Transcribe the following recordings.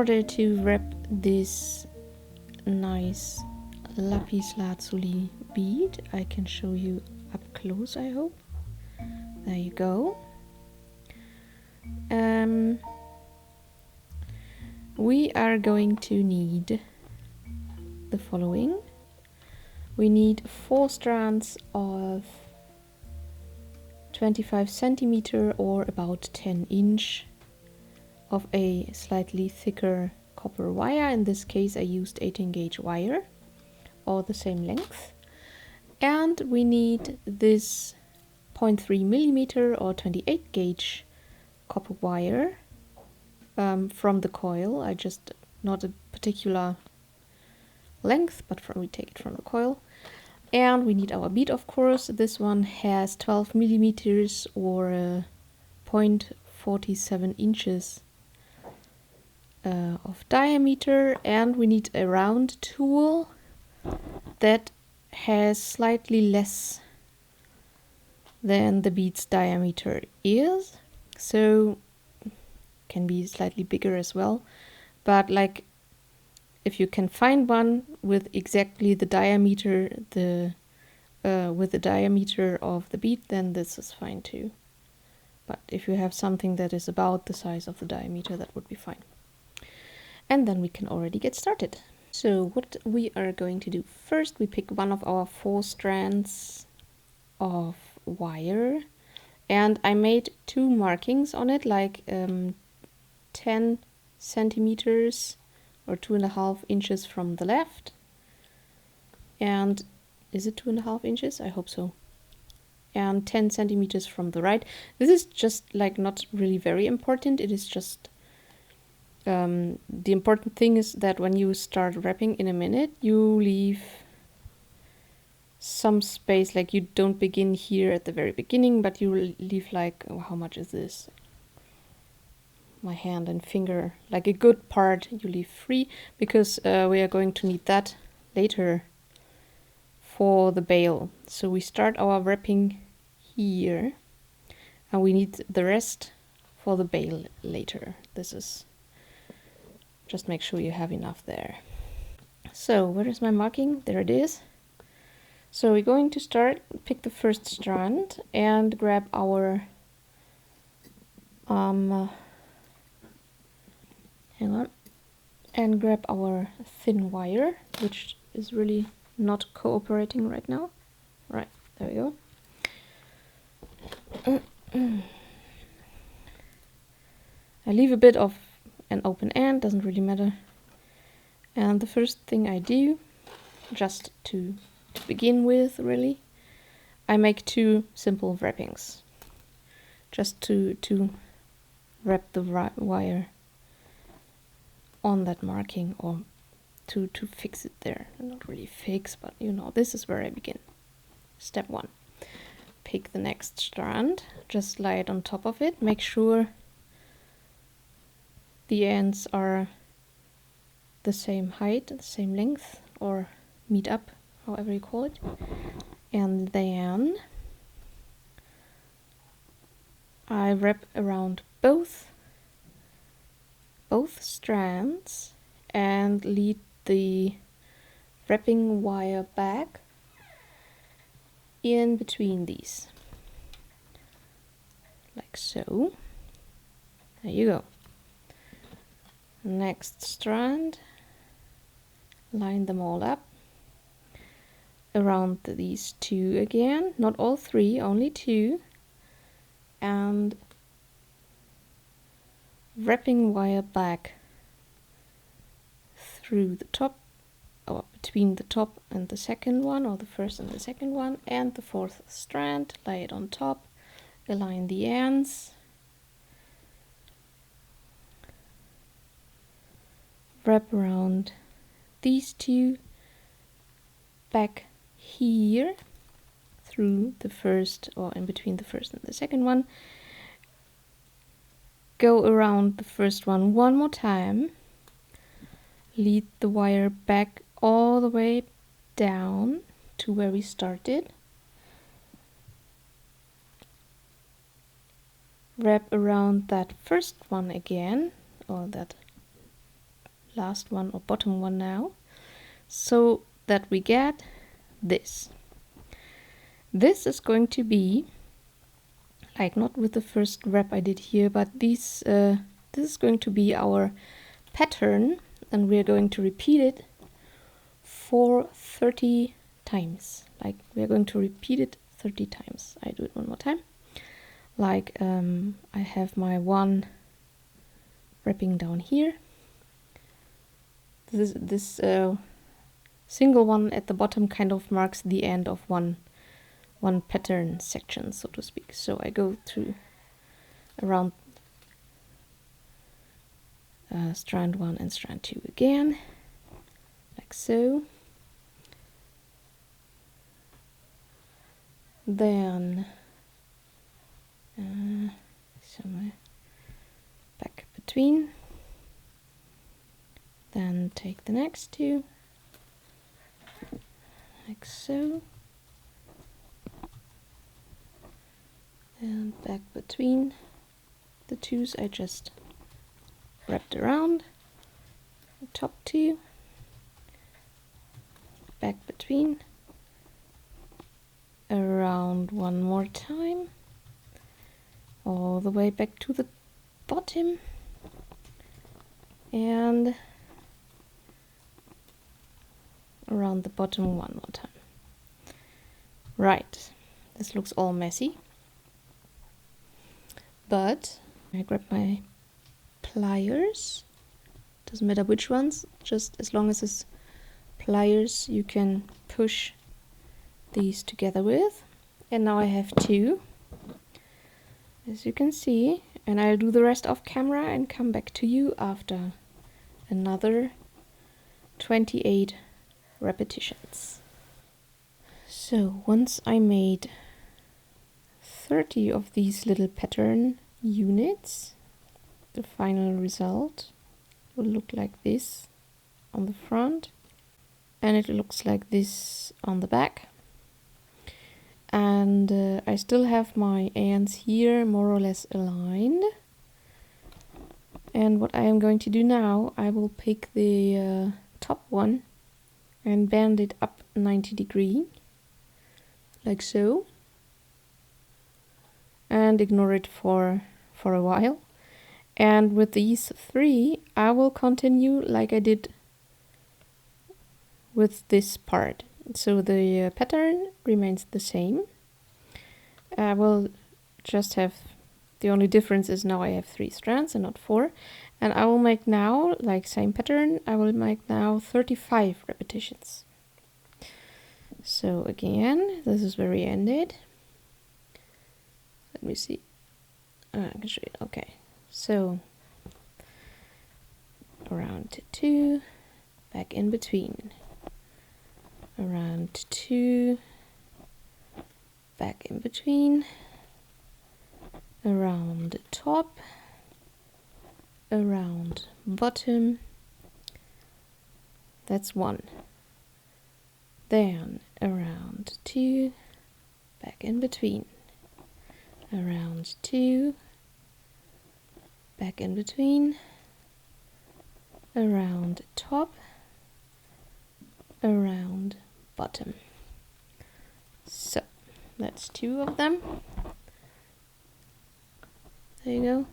order to wrap this nice Lapis lazuli bead, I can show you up close, I hope. There you go. We are going to need the following. We need 4 strands of 25 centimeter or about 10 inch of a slightly thicker copper wire. In this case I used 18 gauge wire, or the same length. And we need this 0.3 millimeter or 28 gauge copper wire from the coil. I just, not a particular length, but we take it from the coil. And we need our bead, of course. This one has 12 millimeters or 0.47 inches of diameter, and we need a round tool that has slightly less than the bead's diameter is, so can be slightly bigger as well, but like if you can find one with exactly the diameter with the diameter of the bead, then this is fine too. But if you have something that is about the size of the diameter, that would be fine. And then we can already get started. So what we are going to do first, we pick one of our 4 strands of wire, and I made 2 markings on it, like 10 centimeters or 2.5 inches from the left. And is it 2.5 inches? I hope so. And 10 centimeters from the right. This is just like not really very important. It is just the important thing is that when you start wrapping in a minute, you leave some space, like you don't begin here at the very beginning, but you leave like, oh, how much is this? My hand and finger, like a good part you leave free, because we are going to need that later for the bail. So we start our wrapping here, and we need the rest for the bail later. This is, just make sure you have enough there. So where is my marking? There it is. So we're going to start, pick the first strand and grab our hang on, and grab our thin wire, which is really not cooperating right now. Right, there we go. I leave a bit of an open end, doesn't really matter. And the first thing I do, just to begin with, really, I make 2 simple wrappings, just to wrap the wire on that marking, or to fix it there. Not really fix, but you know, this is where I begin. Step 1. Pick the next strand, just lie it on top of it, make sure the ends are the same height, the same length, or meet up, however you call it. And then I wrap around both strands and lead the wrapping wire back in between these, like so. There you go. Next strand, line them all up around these 2 again, not all 3, only 2, and wrapping wire back through the top, or between the top and the second one, or the first and the second one, and the 4th strand, lay it on top, align the ends, wrap around these 2 back here through the first, or in between the first and the second one. Go around the first one more time, lead the wire back all the way down to where we started, wrap around that first one again, or that last one or bottom one now, so that we get this. This is going to be like not with the first wrap I did here, but this is going to be our pattern, and we're going to repeat it for 30 times. Like we're going to repeat it 30 times. I do it one more time. Like I have my one wrapping down here. This single one at the bottom kind of marks the end of one pattern section, so to speak. So I go through around strand 1 and strand 2 again, like so. Then somewhere back between. Then take the next two, like so. And back between the twos I just wrapped around. The top two, back between, around one more time, all the way back to the bottom, and around the bottom one more time. Right, this looks all messy, but I grab my pliers, doesn't matter which ones, just as long as it's pliers you can push these together with. And now I have two, as you can see, and I'll do the rest off camera and come back to you after another 28 repetitions. So once I made 30 of these little pattern units, the final result will look like this on the front, and it looks like this on the back. And I still have my ends here more or less aligned. And what I am going to do now, I will pick the top one and bend it up 90 degrees, like so, and ignore it for a while. And with these three, I will continue like I did with this part. So the pattern remains the same. I will just have, the only difference is now I have 3 strands and not 4. And I will make now, like same pattern, I will make now 35 repetitions. So again, this is where we ended. Let me see. I can show you. Okay, so around 2, back in between, around 2, back in between, around top, around bottom, that's 1, then around 2, back in between, around 2, back in between, around top, around bottom. So that's 2 of them. There you go.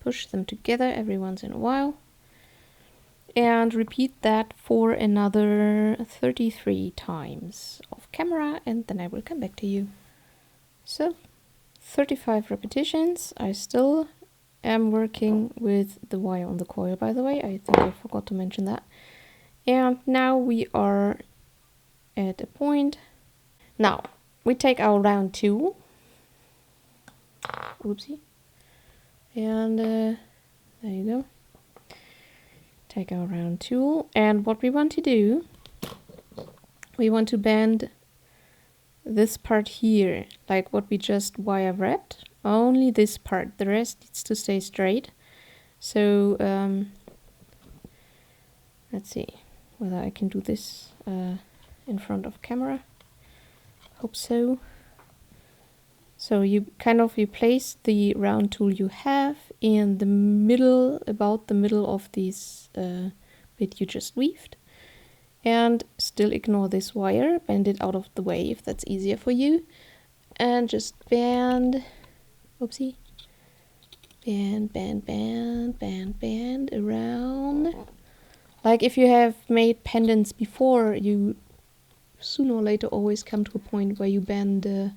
Push them together every once in a while and repeat that for another 33 times off camera, and then I will come back to you. So 35 repetitions. I still am working with the wire on the coil, by the way. I think I forgot to mention that. And now we are at a point. Now we take our round tool. Oopsie. And there you go. Take our round tool, and what we want to do, we want to bend this part here, like what we just wire wrapped. Only this part, the rest needs to stay straight. So let's see whether I can do this in front of camera. Hope so. So you place the round tool you have in the middle, about the middle of this bit you just weaved. And still ignore this wire, bend it out of the way if that's easier for you. And just bend, oopsie, bend, bend, bend, bend, bend around. Like if you have made pendants before, you sooner or later always come to a point where you bend the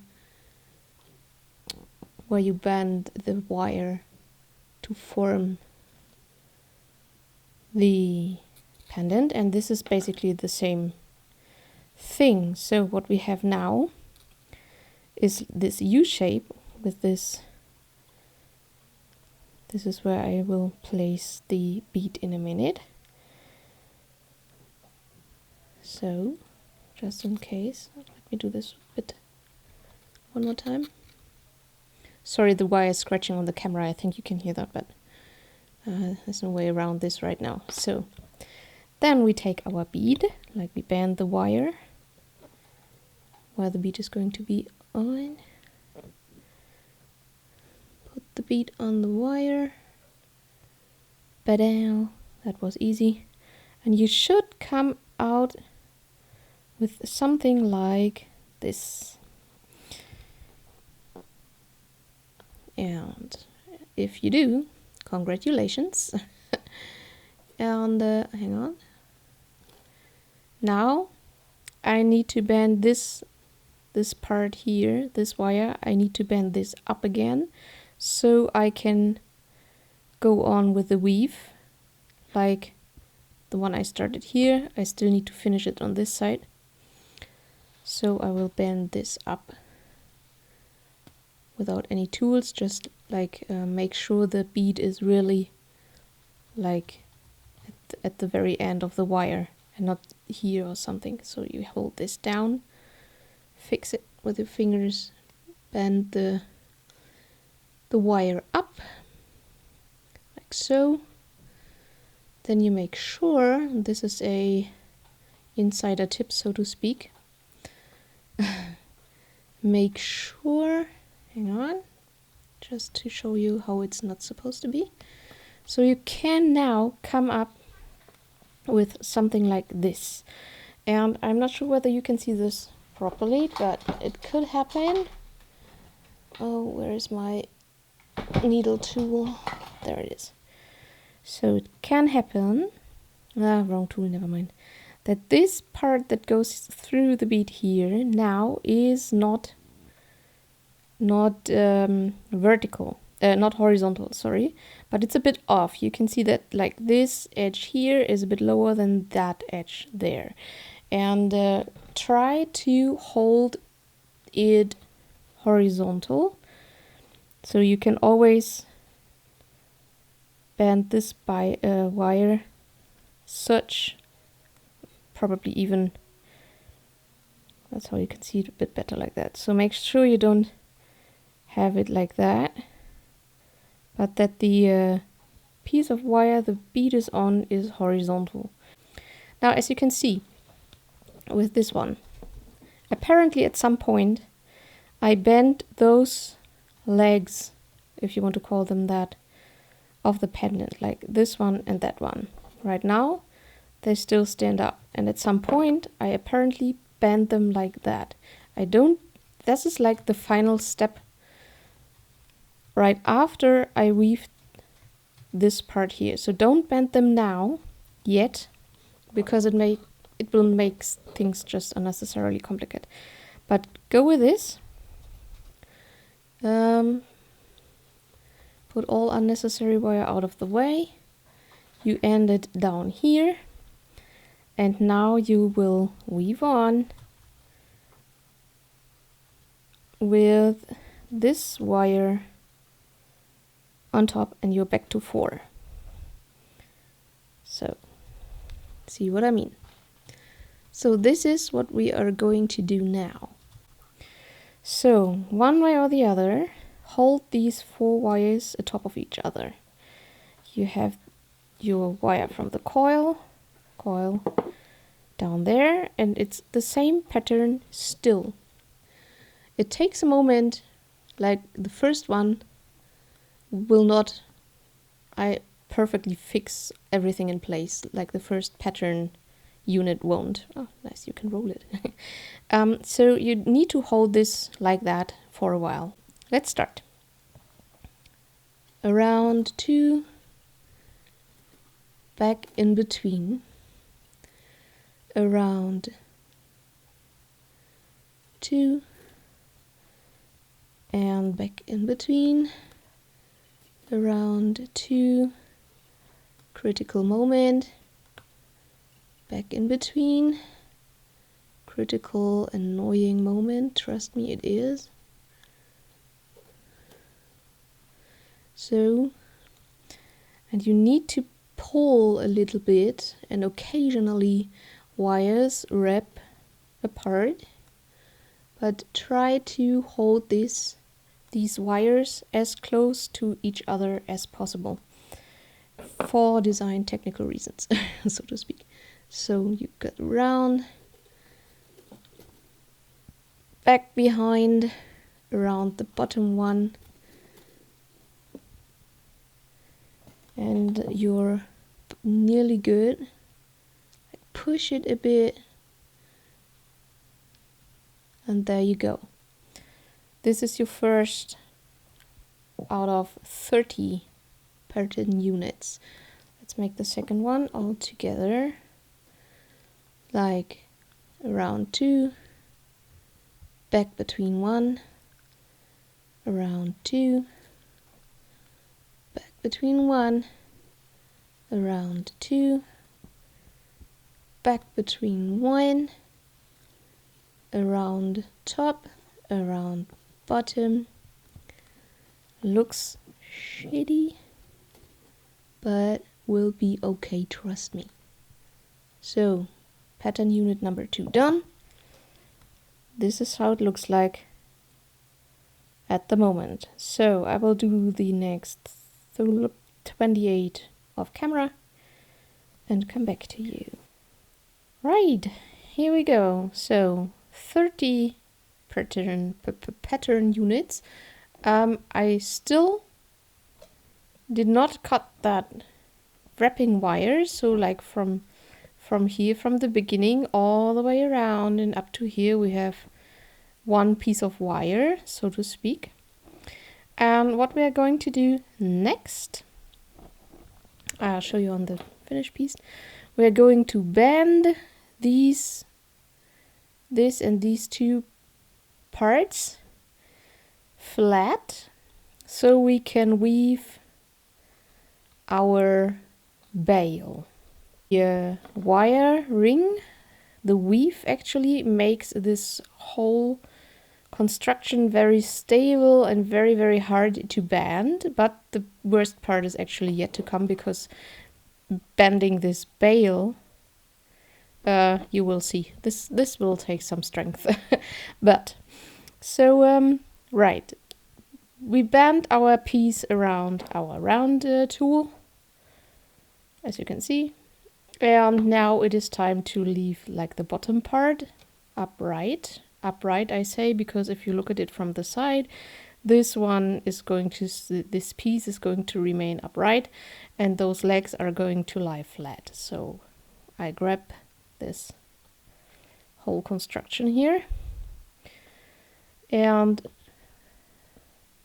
wire to form the pendant, and this is basically the same thing. So what we have now is this U shape with this. This is where I will place the bead in a minute. So, just in case, let me do this bit one more time. Sorry, the wire is scratching on the camera. I think you can hear that, but there's no way around this right now. So, then we take our bead, like we bend the wire where the bead is going to be on. Put the bead on the wire. Ba-dow. That was easy. And you should come out with something like this. And if you do, congratulations. And hang on. Now I need to bend this part here, this wire. I need to bend this up again so I can go on with the weave like the one I started here. I still need to finish it on this side. So I will bend this up without any tools, just like make sure the bead is really like at the very end of the wire and not here or something. So you hold this down, fix it with your fingers, bend the wire up like so. Then you make sure, this is a insider tip so to speak, make sure, hang on, just to show you how it's not supposed to be. So you can now come up with something like this. And I'm not sure whether you can see this properly, but it could happen. Oh, where is my needle tool? There it is. So it can happen, wrong tool, never mind, that this part that goes through the bead here now is not vertical, not horizontal, sorry, but it's a bit off. You can see that like this edge here is a bit lower than that edge there. And try to hold it horizontal. So you can always bend this wire such, probably even, that's how you can see it a bit better like that. So make sure you don't have it like that, but that the piece of wire the bead is on is horizontal. Now, as you can see with this one, apparently at some point I bent those legs, if you want to call them that, of the pendant, like this one and that one. Right now they still stand up, and at some point I apparently bent them like that. This is like the final step right after I weaved this part here. So don't bend them now yet, because it will make things just unnecessarily complicated. But go with this. Put all unnecessary wire out of the way. You end it down here, and now you will weave on with this wire on top, and you're back to 4. So, see what I mean? So this is what we are going to do now. So one way or the other, hold these 4 wires atop of each other. You have your wire from the coil down there, and it's the same pattern still. It takes a moment, like the first one will not perfectly fix everything in place, like the first pattern unit won't. Oh, nice, you can roll it. So you need to hold this like that for a while. Let's start. Around 2, back in between, around 2, and back in between, around 2, critical moment, back in between, critical annoying moment, trust me it is. So, and you need to pull a little bit, and occasionally wires wrap apart, but try to hold these wires as close to each other as possible for design technical reasons, so to speak. So you got around, back behind, around the bottom one, and you're nearly good. Push it a bit, and there you go. This is your first out of 30 pattern units. Let's make the second one all together, like around 2, back between 1, around 2, back between 1, around 2, back between 1, around top, around bottom. Looks shitty, but will be okay, trust me. So, pattern unit number 2 done. This is how it looks like at the moment. So I will do the next 28 off camera and come back to you. Right, here we go. So 30 pattern units. I still did not cut that wrapping wire, so like from here, from the beginning all the way around and up to here, we have one piece of wire, so to speak. And what we are going to do next, I'll show you on the finished piece. We are going to bend this and these two parts flat so we can weave our bail. The wire ring, the weave actually makes this whole construction very stable and very, very hard to bend, but the worst part is actually yet to come, because bending this bail, you will see, this will take some strength. But so right, we bend our piece around our round tool, as you can see. And now it is time to leave like the bottom part upright. Upright, I say, because if you look at it from the side, this piece is going to remain upright, and those legs are going to lie flat. So I grab this whole construction here and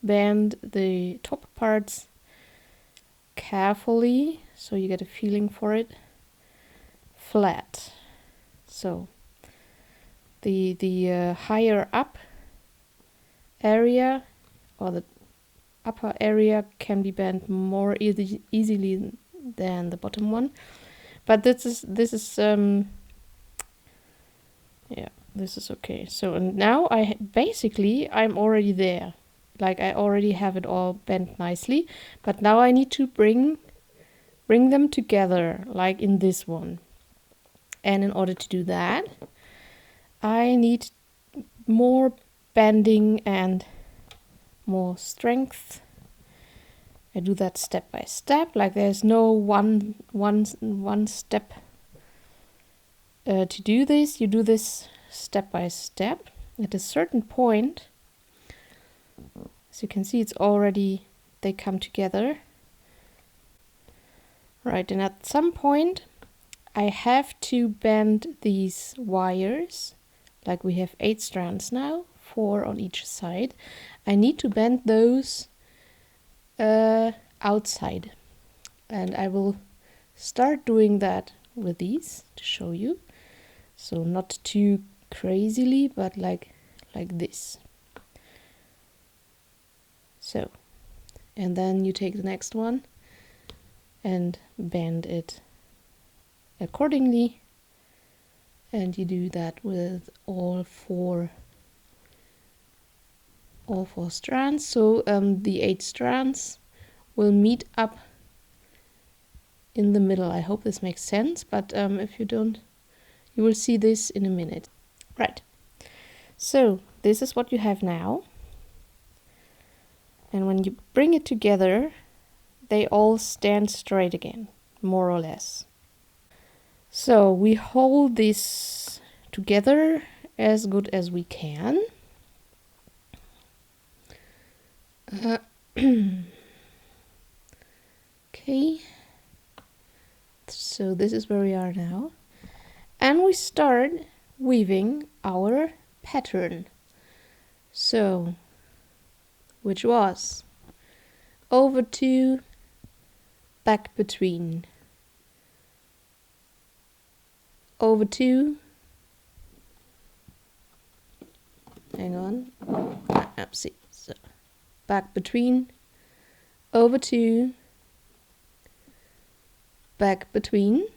bend the top parts carefully so you get a feeling for it, flat. So the higher up area, or the upper area, can be bent more easily than the bottom one. But this is yeah, this is okay. So and now I'm already there. Like I already have it all bent nicely, but now I need to bring them together, like in this one. And in order to do that, I need more bending and more strength. I do that step by step, like there's no one step to do this. You do this step by step. At a certain point, As you can see, it's already, they come together. Right, and at some point I have to bend these wires, like we have 8 strands now, 4 on each side. I need to bend those outside, and I will start doing that with these to show you. So not too crazily, but like this. So, and then you take the next one and bend it accordingly, and you do that with all four strands. So the 8 strands will meet up in the middle. I hope this makes sense, but if you don't, you will see this in a minute. Right, so this is what you have now, and when you bring it together, they all stand straight again, more or less. So we hold this together as good as we can. Okay, so this is where we are now, and we start weaving our pattern. So, which was over 2, back between, over 2, hang on, see, so back between, over 2, back between,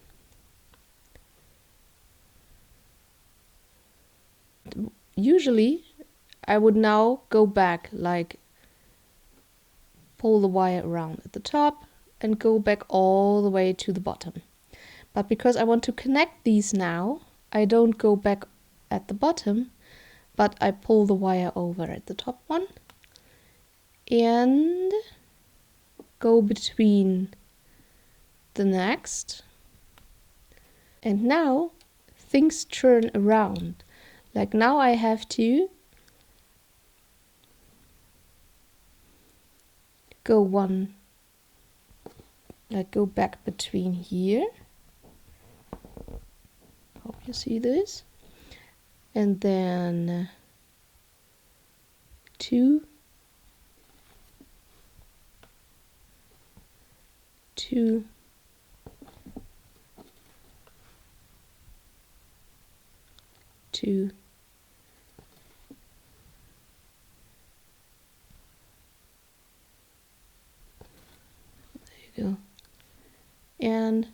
usually I would now go back, like pull the wire around at the top and go back all the way to the bottom. But because I want to connect these now, I don't go back at the bottom, but I pull the wire over at the top one and go between the next. And now things turn around. Like now I have to go one, like go back between here. Hope you see this. And then 2, 2, 2, there you go, and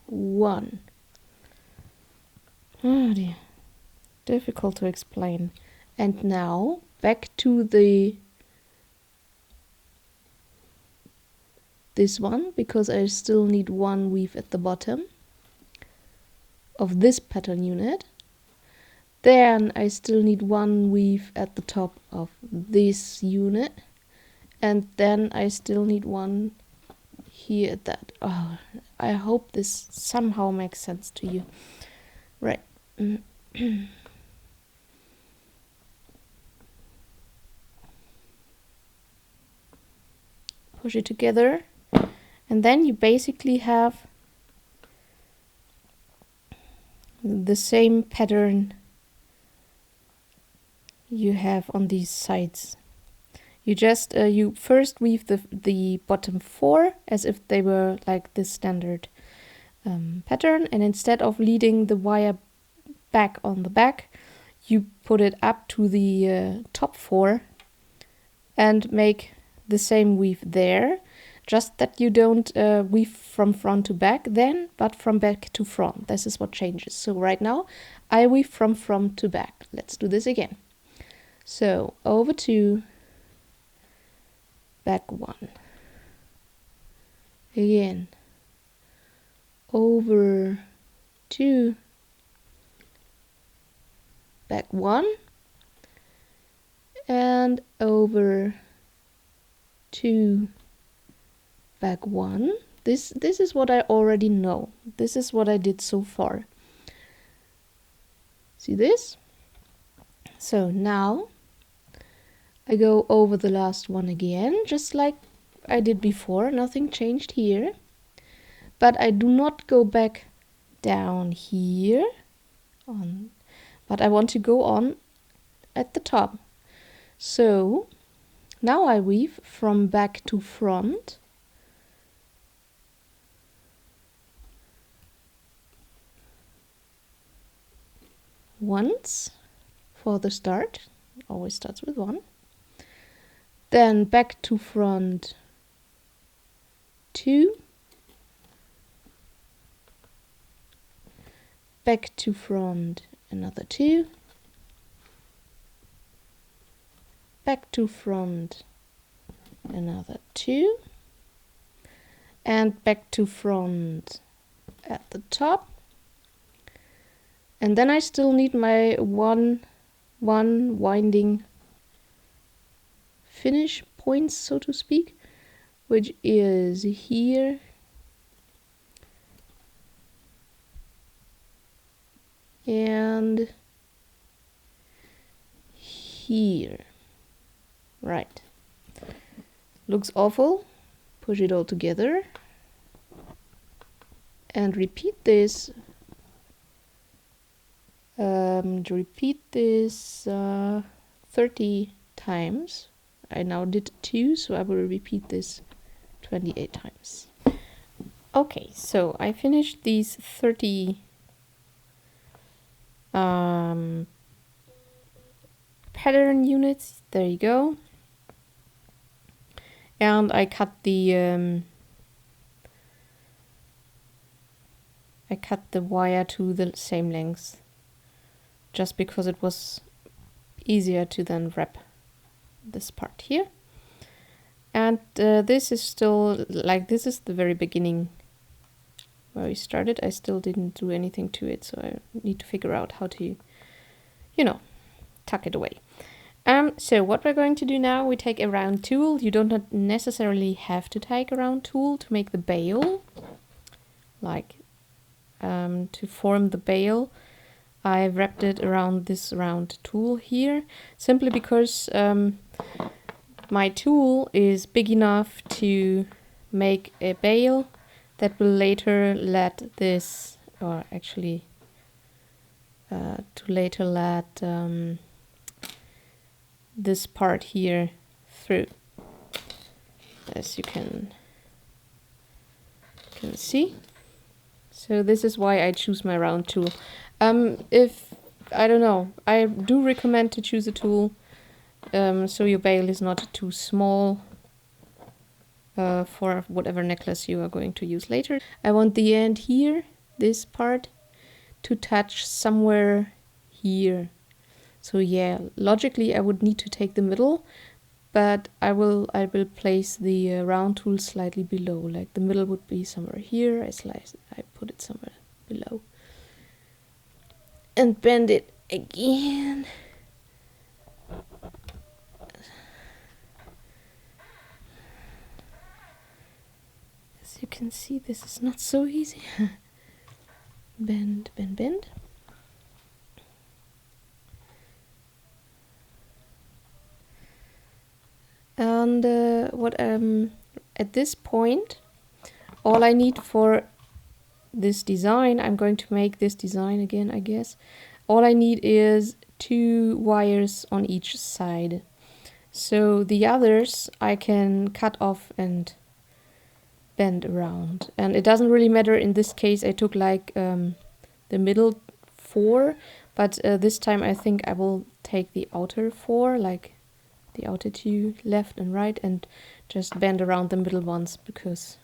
1. Oh dear, difficult to explain. And now back to this one, because I still need 1 weave at the bottom of this pattern unit. Then I still need 1 weave at the top of this unit, and then I still need 1 here at that. Oh, I hope this somehow makes sense to you. Right. Push it together, and then you basically have the same pattern you have on these sides. You just you first weave the bottom 4 as if they were like this standard pattern, and instead of leading the wire back on the back, you put it up to the top 4 and make the same weave there, just that you don't weave from front to back then, but from back to front. This is what changes. So right now I weave from front to back. Let's do this again. So over 2, back 1, again, over 2, back 1, and over 2, back 1. This is what I already know. This is what I did so far. See this? So now I go over the last one again, just like I did before. Nothing changed here. But I do not go back down here on, but I want to go on at the top. So now I weave from back to front. Once for the start, always starts with 1. Then back to front 2, back to front another 2, back to front another 2, and back to front at the top. And then I still need my one winding finish points, so to speak, which is here and here. Right. Looks awful. Push it all together and repeat this. Repeat this 30 times. I now did 2, so I will repeat this 28 times. Okay, so I finished these 30 pattern units. There you go. And I cut the wire to the same length, just because it was easier to then wrap this part here. And this is still, like, this is the very beginning where we started. I still didn't do anything to it, so I need to figure out how to, you know, tuck it away. So what we're going to do now, we take a round tool. You don't necessarily have to take a round tool to make the bail, like to form the bail. I wrapped it around this round tool here, simply because my tool is big enough to make a bail that will later let this, or actually to later let this part here through, as you can see. So this is why I choose my round tool. If, I don't know, I do recommend to choose a tool so your bail is not too small for whatever necklace you are going to use later. I want the end here, this part, to touch somewhere here. So yeah, logically I would need to take the middle, but I will place the round tool slightly below. Like the middle would be somewhere here. I put it somewhere below. And bend it again. As you can see, this is not so easy. Bend, bend, bend. And at this point, all I need for this design, I'm going to make this design again, I guess. All I need is 2 wires on each side. So the others I can cut off and bend around. And it doesn't really matter. In this case, I took like the middle 4, but this time I think I will take the outer 4, like the outer 2 left and right, and just bend around the middle ones because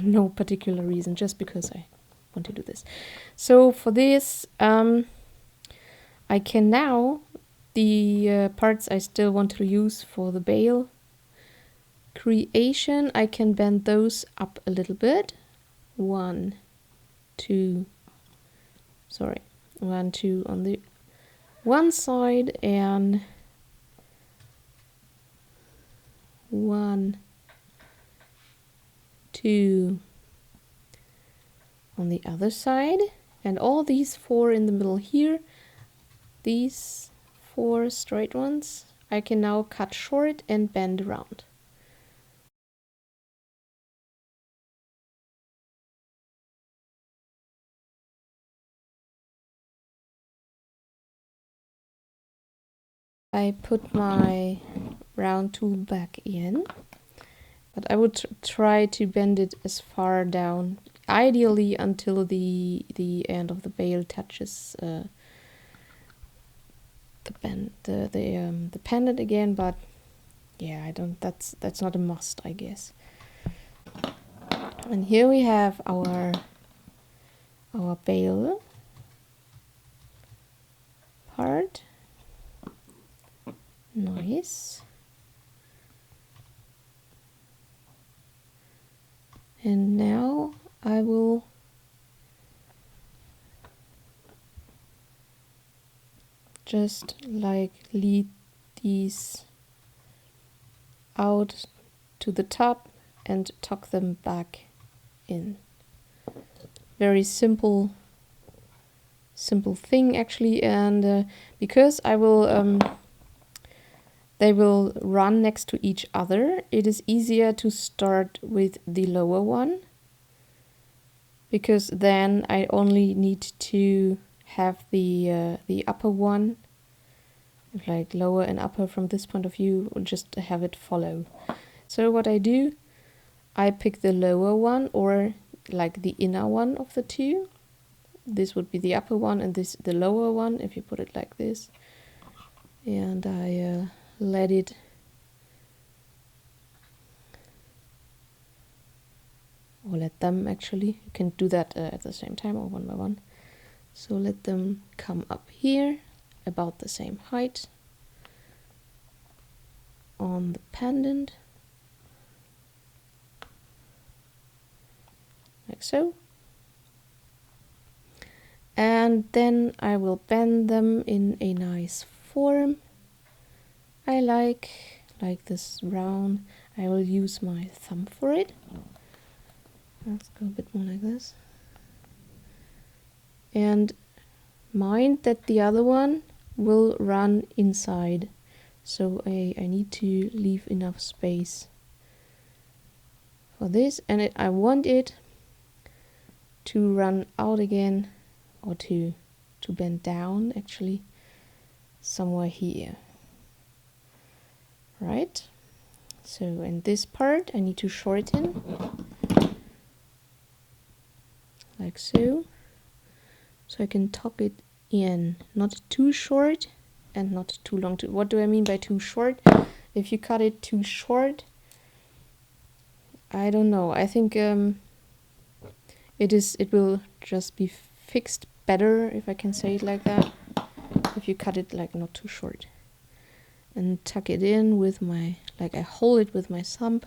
no particular reason, just because I want to do this. So for this I can now, the parts I still want to use for the bail creation, I can bend those up a little bit. 1, 2 on the one side and 1, 2 on the other side, and all these 4 in the middle here, these 4 straight ones, I can now cut short and bend around. I put my round tool back in, but I would try to bend it as far down, ideally until the end of the bail touches the pendant again. But yeah, I don't. That's not a must, I guess. And here we have our bail part. Nice. And now I will just like lead these out to the top and tuck them back in. Very simple thing actually, and because I will they will run next to each other, it is easier to start with the lower one, because then I only need to have the upper one, like lower and upper from this point of view, and just have it follow. So what I do, I pick the lower one, or like the inner one of the two. This would be the upper one and this the lower one, if you put it like this. And I let it or let them actually, you can do that at the same time or one by one. So let them come up here about the same height on the pendant, like so. And then I will bend them in a nice form. I like this round. I will use my thumb for it. Let's go a bit more like this. And mind that the other one will run inside. So I need to leave enough space for this. And I want it to run out again, or to bend down actually, somewhere here. Right? So in this part I need to shorten, like so. So I can tuck it in, not too short and not too long. What do I mean by too short? If you cut it too short, I don't know. I think it will just be fixed better, if I can say it like that, if you cut it like not too short. And tuck it in with my, like I hold it with my thumb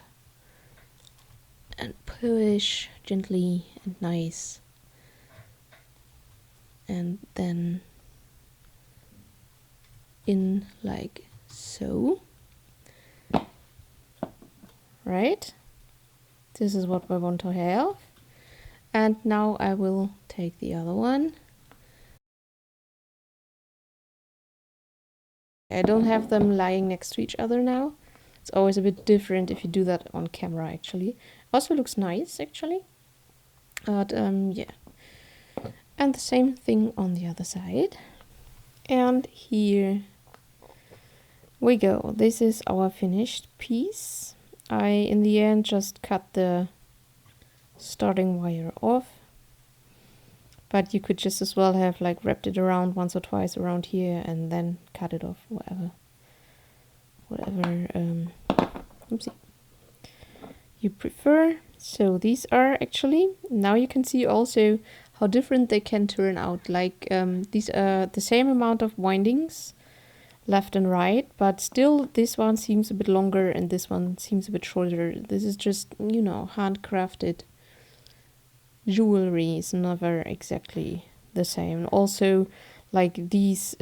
and push gently and nice. And then in like so. Right? This is what I want to have. And now I will take the other one. I don't have them lying next to each other now. It's always a bit different if you do that on camera actually. Also looks nice actually. But yeah. And the same thing on the other side. And here we go. This is our finished piece. I in the end just cut the starting wire off. But you could just as well have like wrapped it around once or twice around here and then cut it off, whatever oopsie, you prefer. So these are actually, now you can see also how different they can turn out. Like these are the same amount of windings left and right, but still this one seems a bit longer and this one seems a bit shorter. This is just, you know, handcrafted jewelry is never exactly the same. Also, like these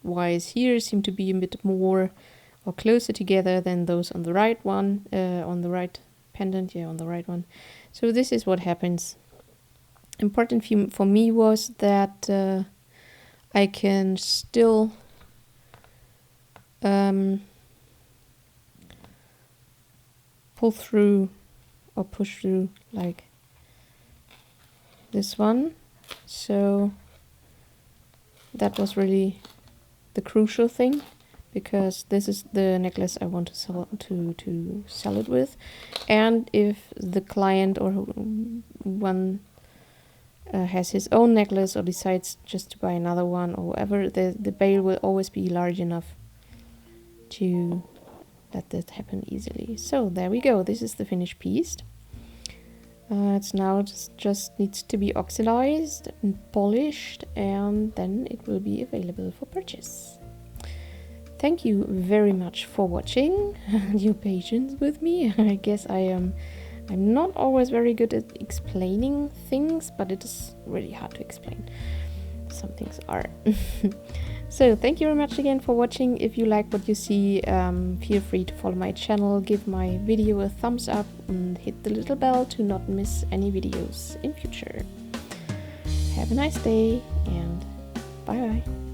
wires here seem to be a bit more or closer together than those on the right one, on the right pendant, yeah, on the right one. So this is what happens. Important for me was that I can still pull through or push through like this one. So that was really the crucial thing, because this is the necklace I want to sell it with. And if the client or one has his own necklace or decides just to buy another one or whatever, the bail will always be large enough to let that happen easily. So there we go. This is the finished piece. It's now just needs to be oxidized and polished, and then it will be available for purchase. Thank you very much for watching and your patience with me. I guess I'm not always very good at explaining things, but it is really hard to explain. Some things are. So thank you very much again for watching. If you like what you see, feel free to follow my channel, give my video a thumbs up, and hit the little bell to not miss any videos in future. Have a nice day, and bye bye.